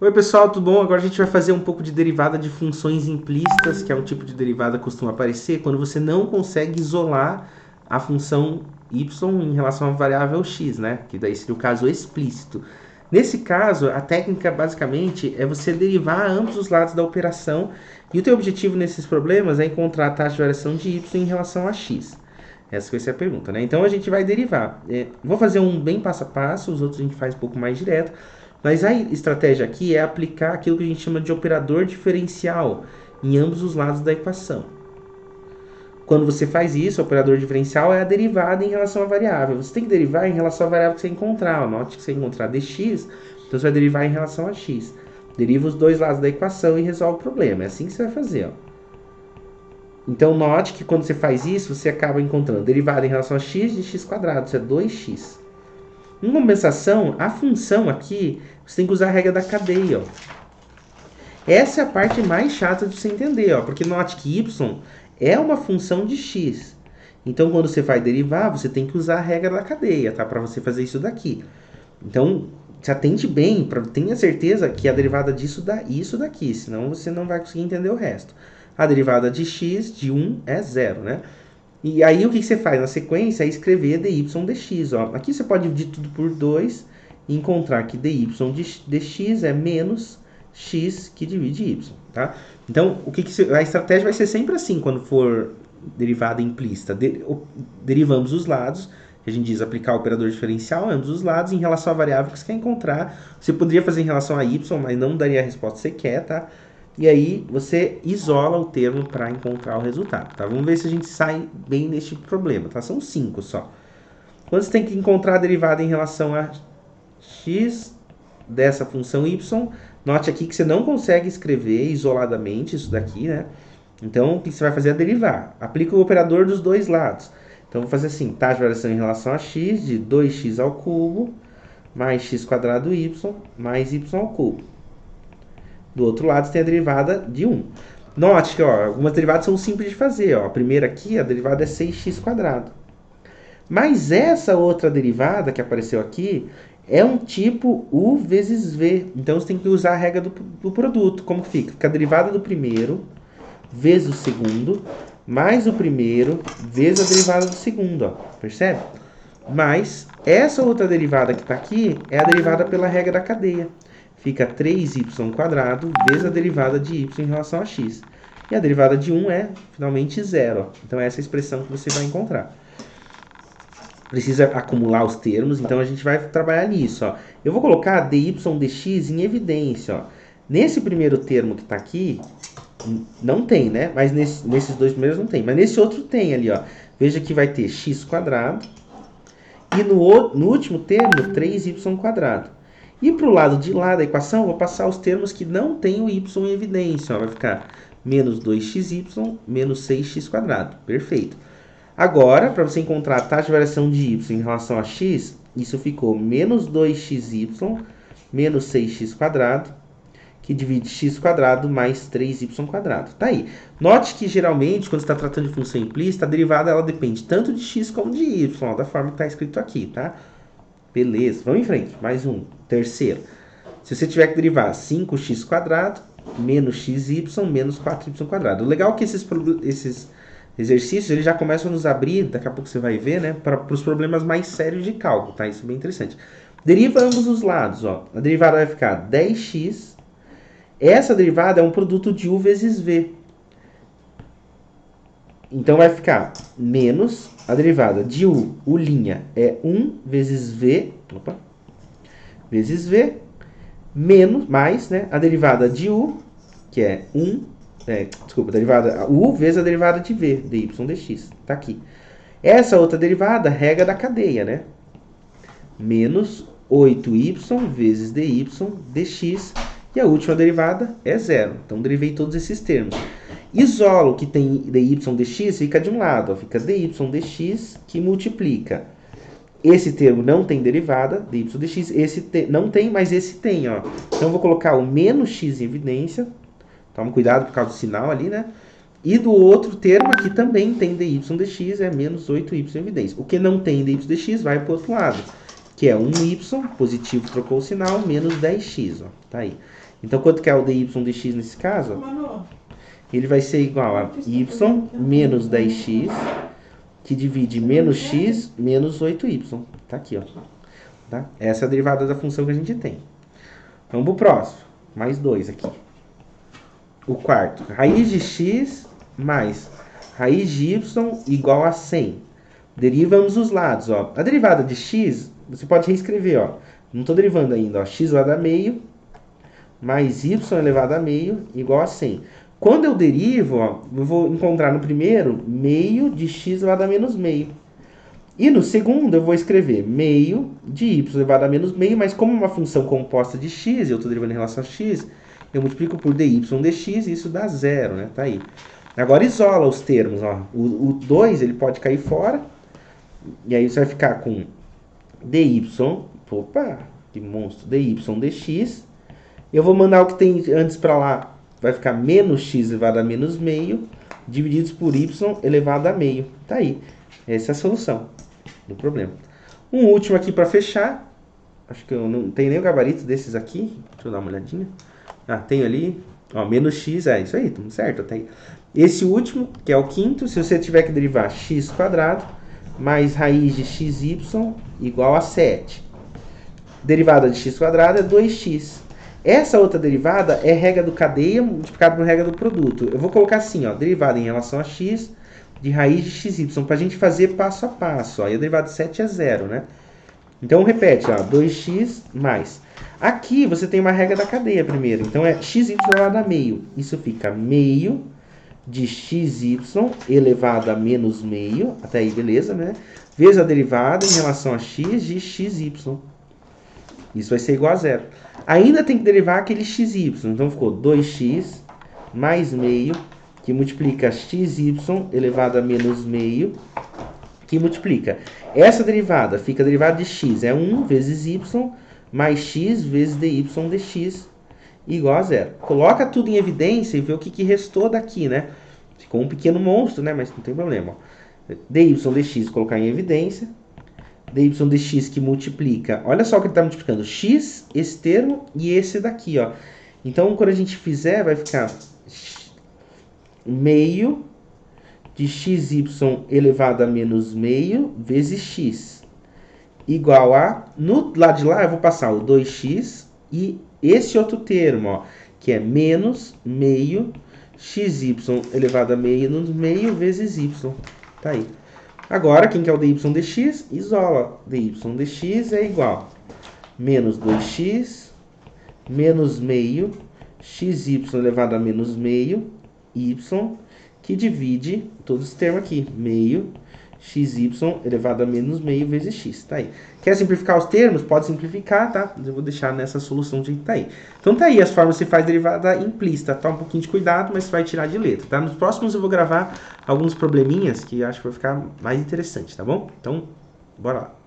Oi pessoal, tudo bom? Agora a gente vai fazer um pouco de derivada de funções implícitas, que é um tipo de derivada que costuma aparecer quando você não consegue isolar a função y em relação à variável x, né? Que daí seria o caso explícito. Nesse caso, a técnica basicamente é você derivar ambos os lados da operação e o teu objetivo nesses problemas é encontrar a taxa de variação de y em relação a x. Essa vai ser a pergunta, né? Então a gente vai derivar. Vou fazer um bem passo a passo, os outros a gente faz um pouco mais direto. Mas a estratégia aqui é aplicar aquilo que a gente chama de operador diferencial em ambos os lados da equação. Quando você faz isso, o operador diferencial é a derivada em relação à variável. Você tem que derivar em relação à variável que você encontrar. Note que você encontrar dx, então você vai derivar em relação a x. Deriva os dois lados da equação e resolve o problema. É assim que você vai fazer. Ó. Então note que quando você faz isso, você acaba encontrando derivada em relação a x de x quadrado. Isso é 2x. Em compensação, a função aqui, você tem que usar a regra da cadeia. Ó. Essa é a parte mais chata de você entender, ó, porque note que y é uma função de x. Então, quando você vai derivar, você tem que usar a regra da cadeia, tá? Para você fazer isso daqui. Então, se atente bem, tenha certeza que a derivada disso dá isso daqui, senão você não vai conseguir entender o resto. A derivada de x de 1 é 0, né? E aí o que você faz? Na sequência é escrever dy dx. Ó. Aqui você pode dividir tudo por 2 e encontrar que dy dx é menos x que divide y. Tá? Então, a estratégia vai ser sempre assim quando for derivada implícita. Derivamos os lados, que a gente diz aplicar o operador diferencial em ambos os lados em relação à variável que você quer encontrar. Você poderia fazer em relação a y, mas não daria a resposta que você quer, tá? E aí você isola o termo para encontrar o resultado, tá? Vamos ver se a gente sai bem deste problema, tá? São 5 só. Quando você tem que encontrar a derivada em relação a x dessa função y, note aqui que você não consegue escrever isoladamente isso daqui, né? Então, o que você vai fazer é derivar. Aplica o operador dos dois lados. Então, vou fazer assim, taxa de variação em relação a x de 2x ao cubo mais x quadrado y mais y ao cubo. Do outro lado, você tem a derivada de 1. Note que ó, algumas derivadas são simples de fazer. Ó. A primeira aqui, a derivada é 6x quadrado. Mas essa outra derivada que apareceu aqui é um tipo u vezes v. Então, você tem que usar a regra do produto. Como que fica? Fica a derivada do primeiro vezes o segundo, mais o primeiro vezes a derivada do segundo. Ó. Percebe? Mas essa outra derivada que está aqui é a derivada pela regra da cadeia. Fica 3y² vezes a derivada de y em relação a x. E a derivada de 1 é, finalmente, 0. Então, essa é a expressão que você vai encontrar. Precisa acumular os termos, então a gente vai trabalhar nisso. Ó. Eu vou colocar dy dx em evidência. Ó. Nesse primeiro termo que está aqui, não tem, né? Mas nesses dois primeiros não tem. Mas nesse outro tem ali, ó. Veja que vai ter x². E no último termo, 3y². E para o lado de lá da equação, eu vou passar os termos que não têm o y em evidência. Ó. Vai ficar menos 2xy menos 6x². Perfeito. Agora, para você encontrar a taxa de variação de y em relação a x, isso ficou menos 2xy menos 6x², que divide x² mais 3y². Tá aí. Note que, geralmente, quando você está tratando de função implícita, a derivada ela depende tanto de x como de y, ó, da forma que está escrito aqui, tá? Beleza, vamos em frente. Mais um, terceiro. Se você tiver que derivar 5x² menos xy menos 4y². O legal é que esses exercícios eles já começam a nos abrir, daqui a pouco você vai ver, né, para os problemas mais sérios de cálculo, tá? Isso é bem interessante. Deriva ambos os lados, ó. A derivada vai ficar 10x. Essa derivada é um produto de u vezes v. Então vai ficar menos a derivada de u é 1 vezes v, vezes v, menos, mais, né, a derivada de u, que é 1, a derivada u vezes a derivada de v, dy dx, tá aqui. Essa outra derivada, regra da cadeia, né, menos 8y vezes dy dx, e a última derivada é 0. Então, derivei todos esses termos. Isolo o que tem dy dx, fica de um lado. Ó, fica dy dx que multiplica. Esse termo não tem derivada, dy dx. Esse não tem, mas esse tem. Ó. Então, eu vou colocar o menos x em evidência. Toma cuidado por causa do sinal ali, né? E do outro termo aqui também tem dy dx, é menos 8y em evidência. O que não tem dy dx vai para o outro lado, que é 1y, positivo trocou o sinal, menos 10x. Ó. Tá aí. Então, quanto que é o dy dx nesse caso? Ele vai ser igual a y menos 10x, que divide menos x menos 8y. Tá aqui, ó. Tá? Essa é a derivada da função que a gente tem. Vamos pro próximo. Mais 2 aqui. O quarto. Raiz de x mais raiz de y igual a 100. Derivamos os lados, ó. A derivada de x, você pode reescrever, ó. Não estou derivando ainda, ó. X elevado a meio mais y elevado a meio igual a 100. Quando eu derivo, ó, eu vou encontrar no primeiro meio de x elevado a menos meio. E no segundo eu vou escrever meio de y elevado a menos meio, mas como é uma função composta de x, eu estou derivando em relação a x, eu multiplico por dy dx e isso dá zero, né? Tá aí. Agora isola os termos, ó. O 2 ele pode cair fora, e aí você vai ficar com dy, opa, que monstro, dy dx. Eu vou mandar o que tem antes para lá, vai ficar menos x elevado a menos meio, divididos por y elevado a meio. Tá aí. Essa é a solução do problema. Um último aqui para fechar. Acho que eu não tenho nem o gabarito desses aqui. Deixa eu dar uma olhadinha. Ah, tenho ali. Ó, menos x, é isso aí, tudo certo. Tem. Esse último, que é o quinto, se você tiver que derivar x² mais raiz de xy igual a 7. Derivada de x² é 2x. Essa outra derivada é regra do cadeia multiplicado por regra do produto. Eu vou colocar assim, ó, derivada em relação a x de raiz de xy, para a gente fazer passo a passo. Ó, e a derivada de 7 é 0, né? Então, repete, ó, 2x mais. Aqui você tem uma regra da cadeia primeiro. Então, é xy elevado a meio. Isso fica meio de xy elevado a menos meio. Até aí, beleza, né? Vezes a derivada em relação a x de xy. Isso vai ser igual a 0. Ainda tem que derivar aquele xy. Então, ficou 2x mais meio, que multiplica xy elevado a menos meio, que multiplica. Essa derivada fica a derivada de x, é 1 vezes y, mais x vezes dy dx, igual a 0. Coloca tudo em evidência e vê o que restou daqui, né? Ficou um pequeno monstro, né? Mas não tem problema. Ó. Dy dx, colocar em evidência. Dy dx que multiplica. Olha só o que ele está multiplicando. X, esse termo e esse daqui, ó. Então, quando a gente fizer, vai ficar meio de xy elevado a menos meio vezes x. Igual a... No lado de lá, eu vou passar o 2x e esse outro termo, ó, que é menos meio xy elevado a menos meio vezes y. Tá aí. Agora, quem quer o dy dx, isola. Dy dx é igual a menos 2x menos meio xy elevado a menos meio y, que divide todos os termos aqui. Meio xy elevado a menos meio vezes x. Tá aí. Quer simplificar os termos? Pode simplificar, tá? Eu vou deixar nessa solução de tá aí. Então tá aí as formas que você faz derivada implícita. Tá um pouquinho de cuidado, mas você vai tirar de letra, tá? Nos próximos eu vou gravar alguns probleminhas que eu acho que vai ficar mais interessante, tá bom? Então, bora lá.